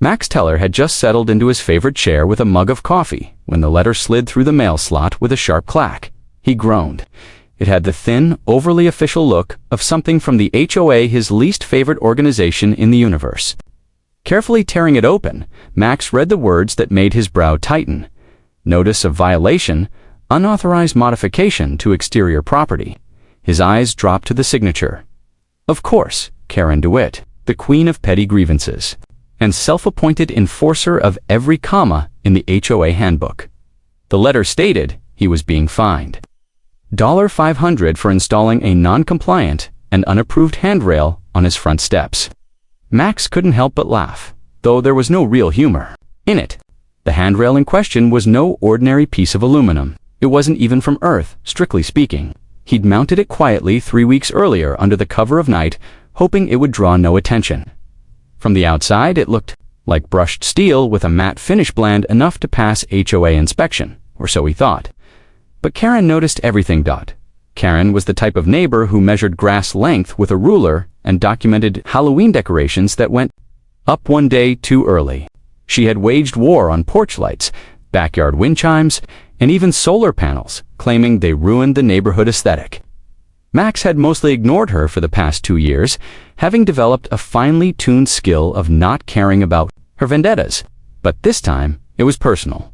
Max Teller had just settled into his favorite chair with a mug of coffee when the letter slid through the mail slot with a sharp clack. He groaned. It had the thin, overly official look of something from the HOA, his least favorite organization in the universe. Carefully tearing it open, Max read the words that made his brow tighten. Notice of violation, unauthorized modification to exterior property. His eyes dropped to the signature. Of course, Karen DeWitt, the queen of petty grievances, and self-appointed enforcer of every comma in the HOA handbook. The letter stated he was being fined $500 for installing a non-compliant and unapproved handrail on his front steps. Max couldn't help but laugh, though there was no real humor in it. The handrail in question was no ordinary piece of aluminum. It wasn't even from Earth, strictly speaking. He'd mounted it quietly 3 weeks earlier under the cover of night, hoping it would draw no attention. From the outside, it looked like brushed steel with a matte finish bland enough to pass HOA inspection, or so he thought. But Karen noticed everything. Karen was the type of neighbor who measured grass length with a ruler and documented Halloween decorations that went up one day too early. She had waged war on porch lights, backyard wind chimes, and even solar panels, claiming they ruined the neighborhood aesthetic. Max had mostly ignored her for the past 2 years, having developed a finely tuned skill of not caring about her vendettas. But this time, it was personal.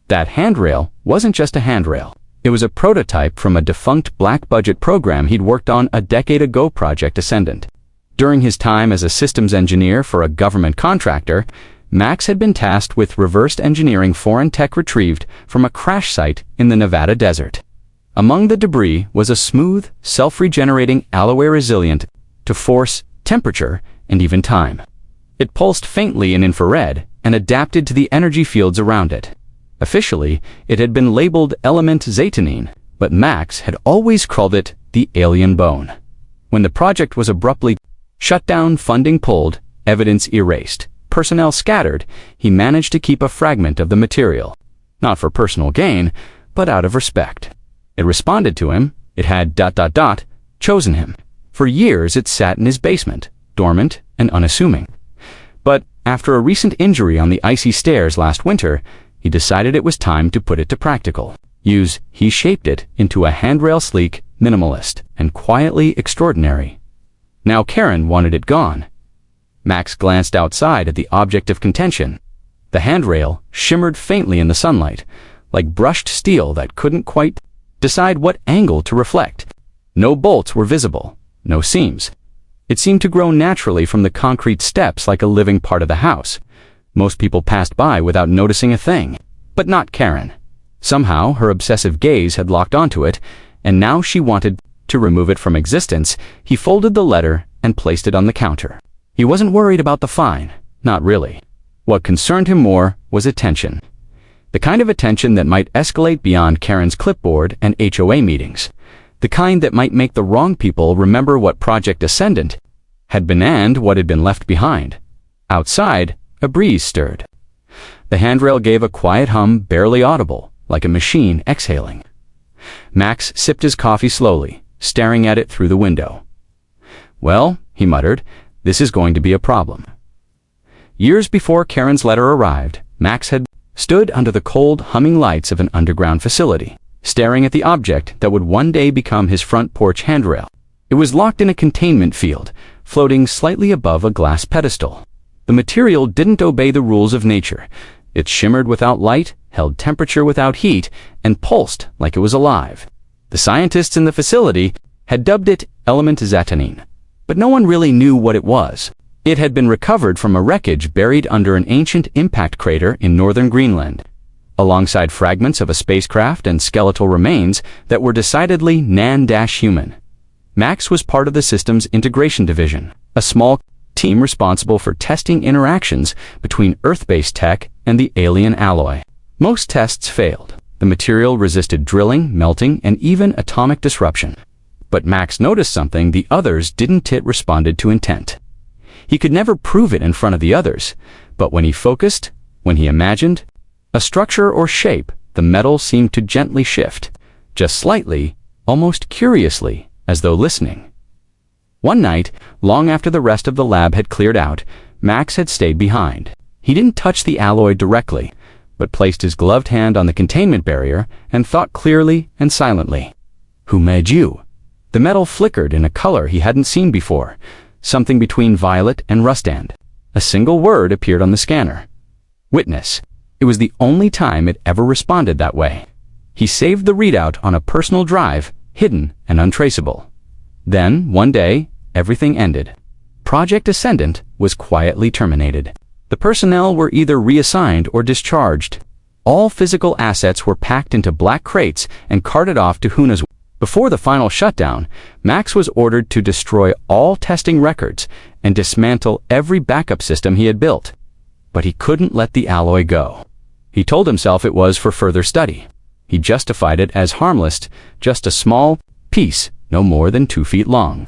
That handrail wasn't just a handrail. It was a prototype from a defunct black-budget program he'd worked on a decade ago, Project Ascendant. During his time as a systems engineer for a government contractor, Max had been tasked with reverse engineering foreign tech retrieved from a crash site in the Nevada desert. Among the debris was a smooth, self-regenerating alloy resilient to force, temperature, and even time. It pulsed faintly in infrared and adapted to the energy fields around it. Officially, it had been labeled element Zetanine, but Max had always called it the alien bone. When the project was abruptly shut down, funding pulled, evidence erased, personnel scattered, he managed to keep a fragment of the material. Not for personal gain, but out of respect. It responded to him. It had ... chosen him. For years it sat in his basement, dormant and unassuming. But after a recent injury on the icy stairs last winter, he decided it was time to put it to practical use. He shaped it into a handrail, sleek, minimalist, and quietly extraordinary. Now Karen wanted it gone. Max glanced outside at the object of contention. The handrail shimmered faintly in the sunlight, like brushed steel that couldn't quite decide what angle to reflect. No bolts were visible, no seams. It seemed to grow naturally from the concrete steps like a living part of the house. Most people passed by without noticing a thing, but not Karen. Somehow her obsessive gaze had locked onto it, and now she wanted to remove it from existence. He folded the letter and placed it on the counter. He wasn't worried about the fine, not really. What concerned him more was attention. The kind of attention that might escalate beyond Karen's clipboard and HOA meetings. The kind that might make the wrong people remember what Project Ascendant had been and what had been left behind. Outside, a breeze stirred. The handrail gave a quiet hum, barely audible, like a machine exhaling. Max sipped his coffee slowly, staring at it through the window. Well, he muttered, this is going to be a problem. Years before Karen's letter arrived, Max had stood under the cold, humming lights of an underground facility, staring at the object that would one day become his front porch handrail. It was locked in a containment field, floating slightly above a glass pedestal. The material didn't obey the rules of nature. It shimmered without light, held temperature without heat, and pulsed like it was alive. The scientists in the facility had dubbed it element Zetanine, but no one really knew what it was. It had been recovered from a wreckage buried under an ancient impact crater in northern Greenland, alongside fragments of a spacecraft and skeletal remains that were decidedly nan-human. Max was part of the system's integration division, a small team responsible for testing interactions between Earth-based tech and the alien alloy. Most tests failed. The material resisted drilling, melting, and even atomic disruption. But Max noticed something the others didn't. It responded to intent. He could never prove it in front of the others, but when he focused, when he imagined a structure or shape, the metal seemed to gently shift, just slightly, almost curiously, as though listening. One night, long after the rest of the lab had cleared out, Max had stayed behind. He didn't touch the alloy directly, but placed his gloved hand on the containment barrier and thought clearly and silently. Who made you? The metal flickered in a color he hadn't seen before, something between violet and rustand. A single word appeared on the scanner. Witness. It was the only time it ever responded that way. He saved the readout on a personal drive, hidden and untraceable. Then, one day, everything ended. Project Ascendant was quietly terminated. The personnel were either reassigned or discharged. All physical assets were packed into black crates and carted off to HOA's. Before the final shutdown, Max was ordered to destroy all testing records and dismantle every backup system he had built. But he couldn't let the alloy go. He told himself it was for further study. He justified it as harmless, just a small piece, no more than 2 feet long,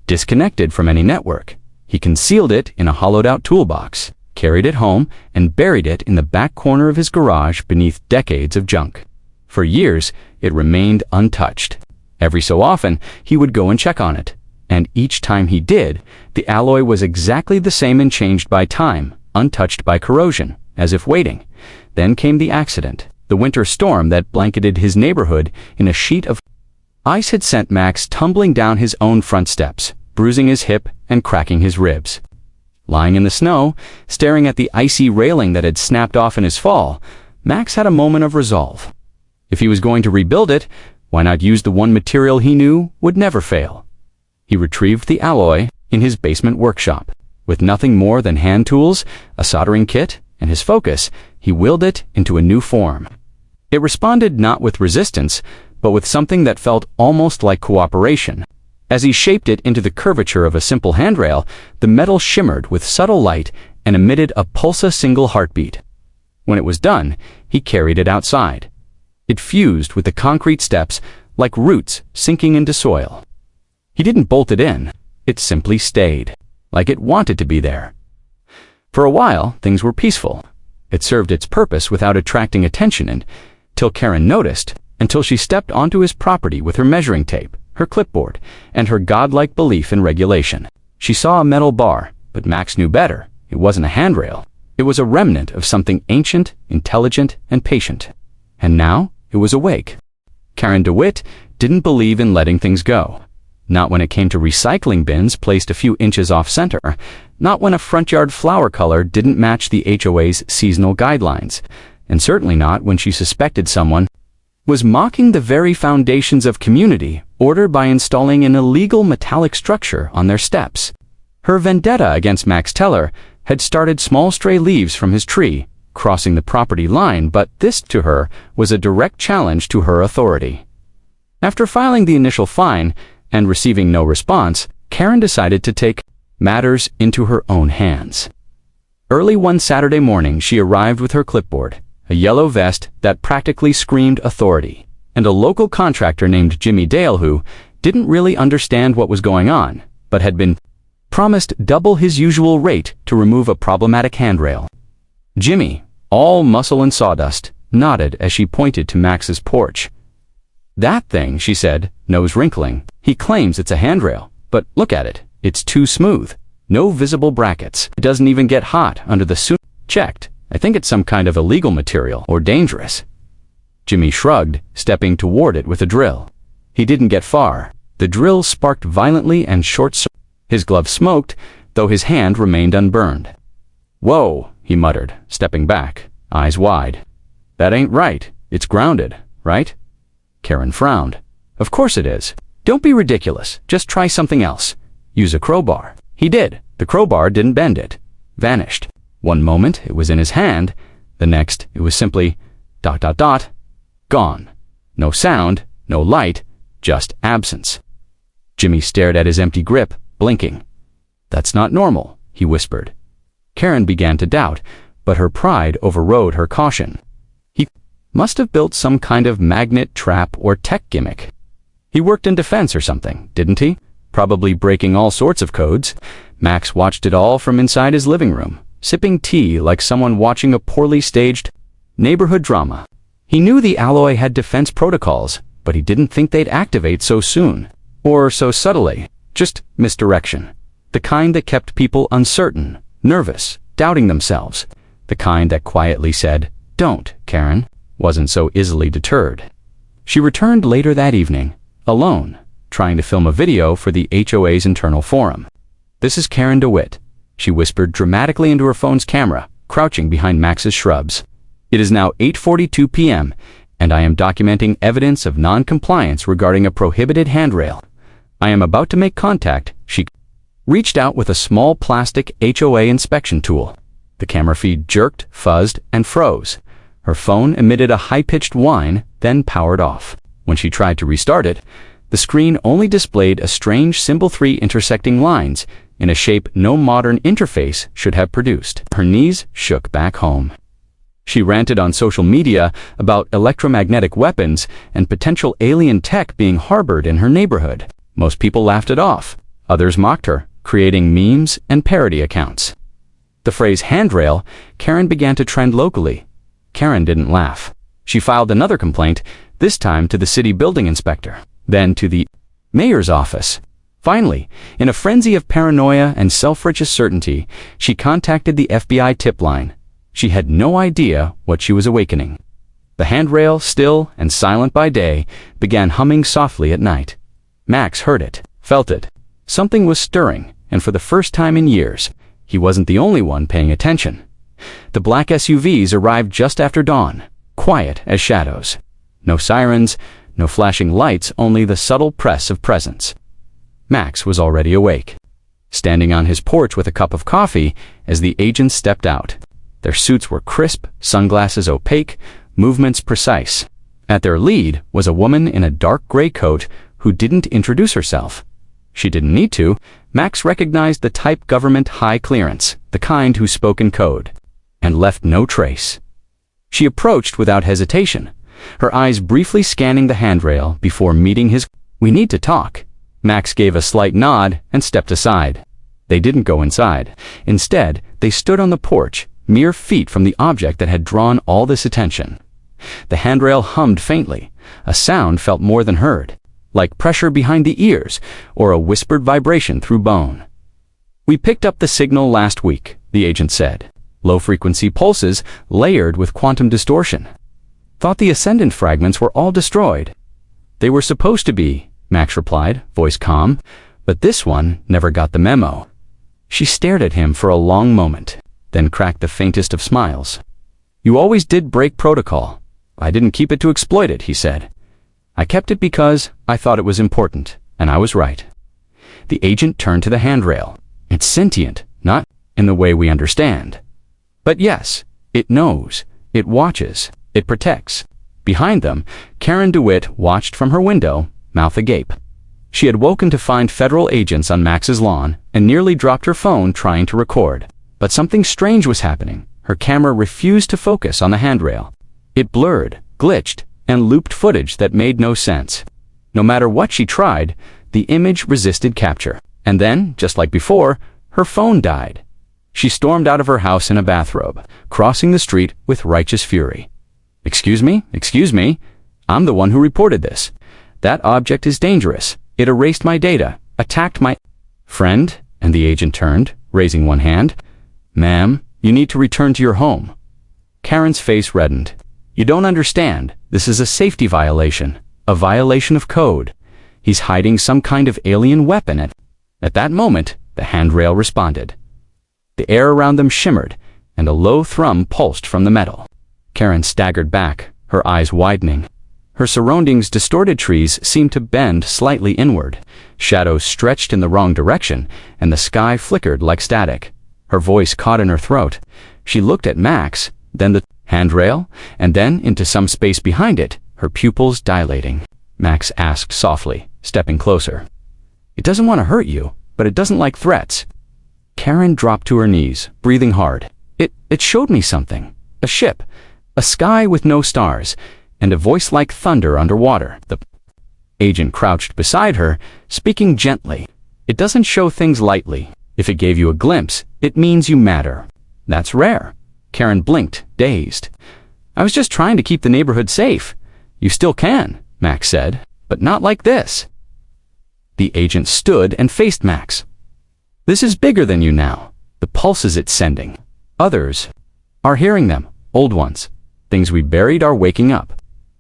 disconnected from any network. He concealed it in a hollowed-out toolbox, carried it home, and buried it in the back corner of his garage beneath decades of junk. For years, it remained untouched. Every so often, he would go and check on it, and each time he did, the alloy was exactly the same and changed by time, untouched by corrosion, as if waiting. Then came the accident. The winter storm that blanketed his neighborhood in a sheet of ice had sent Max tumbling down his own front steps, bruising his hip and cracking his ribs. Lying in the snow, staring at the icy railing that had snapped off in his fall, Max had a moment of resolve. If he was going to rebuild it, why not use the one material he knew would never fail? He retrieved the alloy in his basement workshop. With nothing more than hand tools, a soldering kit, and his focus, he willed it into a new form. It responded not with resistance, but with something that felt almost like cooperation. As he shaped it into the curvature of a simple handrail, the metal shimmered with subtle light and emitted a pulsa-single heartbeat. When it was done, he carried it outside. It fused with the concrete steps like roots sinking into soil. He didn't bolt it in. It simply stayed, like it wanted to be there. For a while, things were peaceful. It served its purpose without attracting attention until Karen noticed, until she stepped onto his property with her measuring tape, her clipboard, and her godlike belief in regulation. She saw a metal bar, but Max knew better. It wasn't a handrail. It was a remnant of something ancient, intelligent, and patient. And now, it was awake. Karen DeWitt didn't believe in letting things go. Not when it came to recycling bins placed a few inches off-center, not when a front yard flower color didn't match the HOA's seasonal guidelines, and certainly not when she suspected someone was mocking the very foundations of community order by installing an illegal metallic structure on their steps. Her vendetta against Max Teller had started small stray leaves from his tree, crossing the property line, but this, to her, was a direct challenge to her authority. After filing the initial fine and receiving no response, Karen decided to take matters into her own hands. Early one Saturday morning, she arrived with her clipboard, a yellow vest that practically screamed authority, and a local contractor named Jimmy Dale who didn't really understand what was going on, but had been promised double his usual rate to remove a problematic handrail. Jimmy, all muscle and sawdust, nodded as she pointed to Max's porch. That thing, she said, nose wrinkling. He claims it's a handrail, but look at it. It's too smooth. No visible brackets. It doesn't even get hot under the suit. Checked. I think it's some kind of illegal material or dangerous. Jimmy shrugged, stepping toward it with a drill. He didn't get far. The drill sparked violently and his glove smoked, though his hand remained unburned. Whoa, he muttered, stepping back, eyes wide. That ain't right. It's grounded, right? Karen frowned. Of course it is. Don't be ridiculous. Just try something else. Use a crowbar. He did. The crowbar didn't bend it. Vanished. One moment it was in his hand. The next it was simply ... gone. No sound, no light, just absence. Jimmy stared at his empty grip, blinking. That's not normal, he whispered. Karen began to doubt, but her pride overrode her caution. He must have built some kind of magnet trap or tech gimmick. He worked in defense or something, didn't he? Probably breaking all sorts of codes. Max watched it all from inside his living room, sipping tea like someone watching a poorly staged neighborhood drama. He knew the alloy had defense protocols, but he didn't think they'd activate so soon, or so subtly. Just misdirection. The kind that kept people uncertain, nervous, doubting themselves. The kind that quietly said, "Don't, Karen," wasn't so easily deterred. She returned later that evening, alone, trying to film a video for the HOA's internal forum. "This is Karen DeWitt," she whispered dramatically into her phone's camera, crouching behind Max's shrubs. "It is now 8:42 p.m., and I am documenting evidence of non-compliance regarding a prohibited handrail. I am about to make contact." She reached out with a small plastic HOA inspection tool. The camera feed jerked, fuzzed, and froze. Her phone emitted a high-pitched whine, then powered off. When she tried to restart it, the screen only displayed a strange symbol 3 intersecting lines in a shape no modern interface should have produced. Her knees shook back home. She ranted on social media about electromagnetic weapons and potential alien tech being harbored in her neighborhood. Most people laughed it off. Others mocked her, creating memes and parody accounts. The phrase handrail, Karen began to trend locally. Karen didn't laugh. She filed another complaint, this time to the city building inspector, then to the mayor's office. Finally, in a frenzy of paranoia and self-righteous certainty, she contacted the FBI tip line. She had no idea what she was awakening. The handrail, still and silent by day, began humming softly at night. Max heard it, felt it. Something was stirring, and for the first time in years, he wasn't the only one paying attention. The black SUVs arrived just after dawn, quiet as shadows. No sirens, no flashing lights, only the subtle press of presence. Max was already awake, standing on his porch with a cup of coffee as the agents stepped out. Their suits were crisp, sunglasses opaque, movements precise. At their lead was a woman in a dark gray coat who didn't introduce herself. She didn't need to. Max recognized the type government high clearance, the kind who spoke in code, and left no trace. She approached without hesitation, her eyes briefly scanning the handrail before meeting his. "We need to talk." Max gave a slight nod and stepped aside. They didn't go inside. Instead, they stood on the porch, mere feet from the object that had drawn all this attention. The handrail hummed faintly, a sound felt more than heard, like pressure behind the ears or a whispered vibration through bone. "We picked up the signal last week," the agent said. "Low-frequency pulses layered with quantum distortion. Thought the ascendant fragments were all destroyed." "They were supposed to be," Max replied, voice calm, "but this one never got the memo." She stared at him for a long moment, then cracked the faintest of smiles. "You always did break protocol. I didn't keep it to exploit it," he said. "I kept it because I thought it was important, and I was right." The agent turned to the handrail. "It's sentient, not in the way we understand. But yes, it knows, it watches, it protects." Behind them, Karen DeWitt watched from her window, mouth agape. She had woken to find federal agents on Max's lawn and nearly dropped her phone trying to record. But something strange was happening. Her camera refused to focus on the handrail. It blurred, glitched, and looped footage that made no sense. No matter what she tried, the image resisted capture. And then, just like before, her phone died. She stormed out of her house in a bathrobe, crossing the street with righteous fury. Excuse me, I'm the one who reported this. That object is dangerous. It erased my data, attacked my friend," and the agent turned, raising one hand. "Ma'am, you need to return to your home." Karen's face reddened. "You don't understand. This is a safety violation, a violation of code. He's hiding some kind of alien weapon." At that moment, the handrail responded. The air around them shimmered, and a low thrum pulsed from the metal. Karen staggered back, her eyes widening. Her surroundings' distorted trees seemed to bend slightly inward. Shadows stretched in the wrong direction, and the sky flickered like static. Her voice caught in her throat. She looked at Max, then the handrail, and then into some space behind it, her pupils dilating. Max asked softly, stepping closer. "It doesn't want to hurt you, but it doesn't like threats." Karen dropped to her knees, breathing hard. It showed me something. A ship, a sky with no stars, and a voice like thunder underwater. The agent crouched beside her, speaking gently. "It doesn't show things lightly. If it gave you a glimpse, it means you matter. That's rare." Karen blinked, dazed. "I was just trying to keep the neighborhood safe." "You still can," Max said, "but not like this." The agent stood and faced Max. "This is bigger than you now. The pulses it's sending. Others." Are hearing them, old ones. Things we buried are waking up.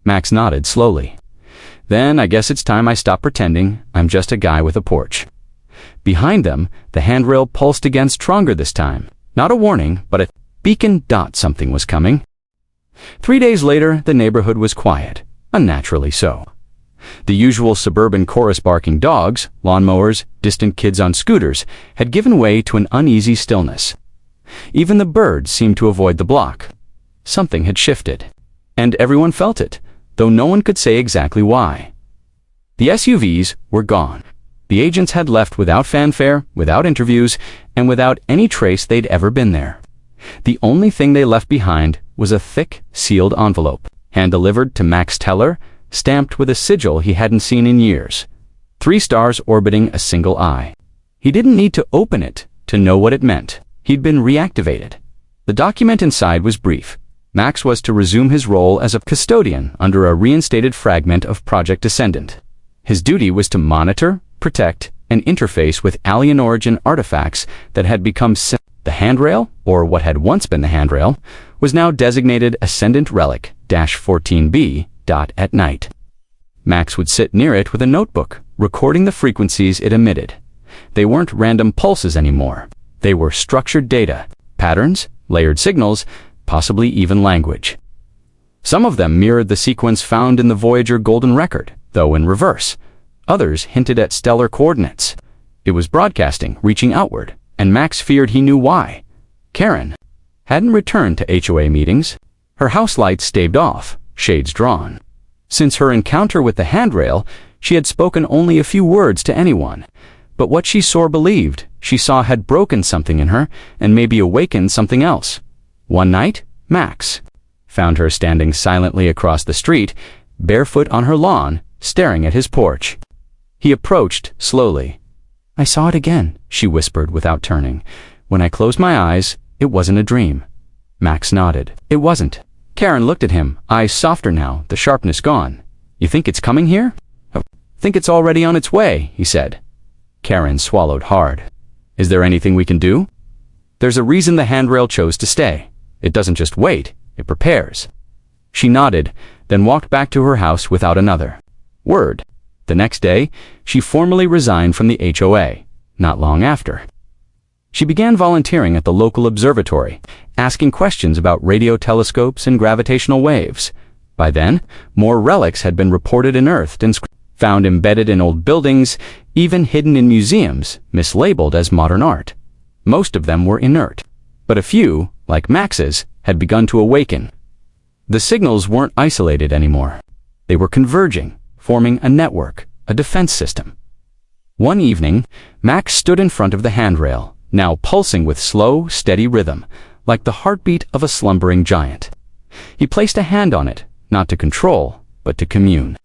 Max nodded slowly. Then I guess it's time I stop pretending I'm just a guy with a porch. Behind them, the handrail pulsed again stronger this time. Not a warning, but a beacon. Something was coming. 3 days later, the neighborhood was quiet, unnaturally so. The usual suburban chorus barking dogs, lawnmowers, distant kids on scooters had given way to an uneasy stillness. Even the birds seemed to avoid the block. Something had shifted, and everyone felt it, though no one could say exactly why. The SUVs were gone. The agents had left without fanfare, without interviews, and without any trace they'd ever been there. The only thing they left behind was a thick, sealed envelope, hand-delivered to Max Teller, stamped with a sigil he hadn't seen in years. 3 stars orbiting a single eye. He didn't need to open it to know what it meant. He'd been reactivated. The document inside was brief. Max was to resume his role as a custodian under a reinstated fragment of Project Descendant. His duty was to monitor, protect, and interface with alien origin artifacts that had become the handrail, or what had once been the handrail, was now designated Ascendant Relic -14B. At night. Max would sit near it with a notebook, recording the frequencies it emitted. They weren't random pulses anymore. They were structured data, patterns, layered signals, possibly even language. Some of them mirrored the sequence found in the Voyager Golden Record, though in reverse. Others hinted at stellar coordinates. It was broadcasting, reaching outward, and Max feared he knew why. Karen hadn't returned to HOA meetings. Her house lights staved off, shades drawn. Since her encounter with the handrail, she had spoken only a few words to anyone. But what she believed she saw had broken something in her and maybe awakened something else. One night, Max found her standing silently across the street, barefoot on her lawn, staring at his porch. He approached slowly. "I saw it again," she whispered without turning. "When I closed my eyes, it wasn't a dream." Max nodded. "It wasn't." Karen looked at him, eyes softer now, the sharpness gone. "You think it's coming here?" "Think it's already on its way," he said. Karen swallowed hard. "Is there anything we can do?" "There's a reason the handrail chose to stay. It doesn't just wait, it prepares." She nodded, then walked back to her house without another word. The next day, she formally resigned from the HOA. Not long after, she began volunteering at the local observatory, asking questions about radio telescopes and gravitational waves. By then, more relics had been reported unearthed and found embedded in old buildings, even hidden in museums, mislabeled as modern art. Most of them were inert, but a few, like Max's, had begun to awaken. The signals weren't isolated anymore. They were converging, forming a network, a defense system. One evening, Max stood in front of the handrail, now pulsing with slow, steady rhythm, like the heartbeat of a slumbering giant. He placed a hand on it, not to control, but to commune.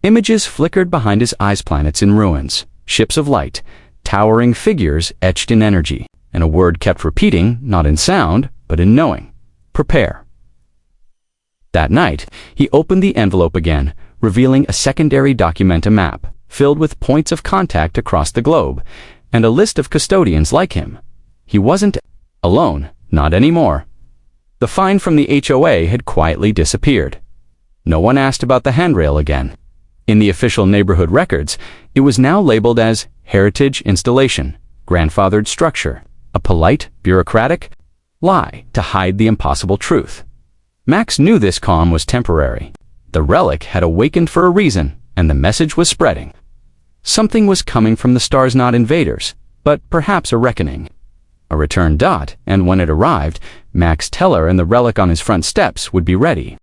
Images flickered behind his eyes, planets in ruins, ships of light, towering figures etched in energy, and a word kept repeating, not in sound, but in knowing: prepare. That night, he opened the envelope again, revealing a secondary document, a map, filled with points of contact across the globe, and a list of custodians like him. He wasn't alone, not anymore. The find from the HOA had quietly disappeared. No one asked about the handrail again. In the official neighborhood records, it was now labeled as heritage installation, grandfathered structure, a polite, bureaucratic lie to hide the impossible truth. Max knew this calm was temporary. The relic had awakened for a reason, and the message was spreading. Something was coming from the stars, not invaders, but perhaps a reckoning. A return. And when it arrived, Max Teller and the relic on his front steps would be ready.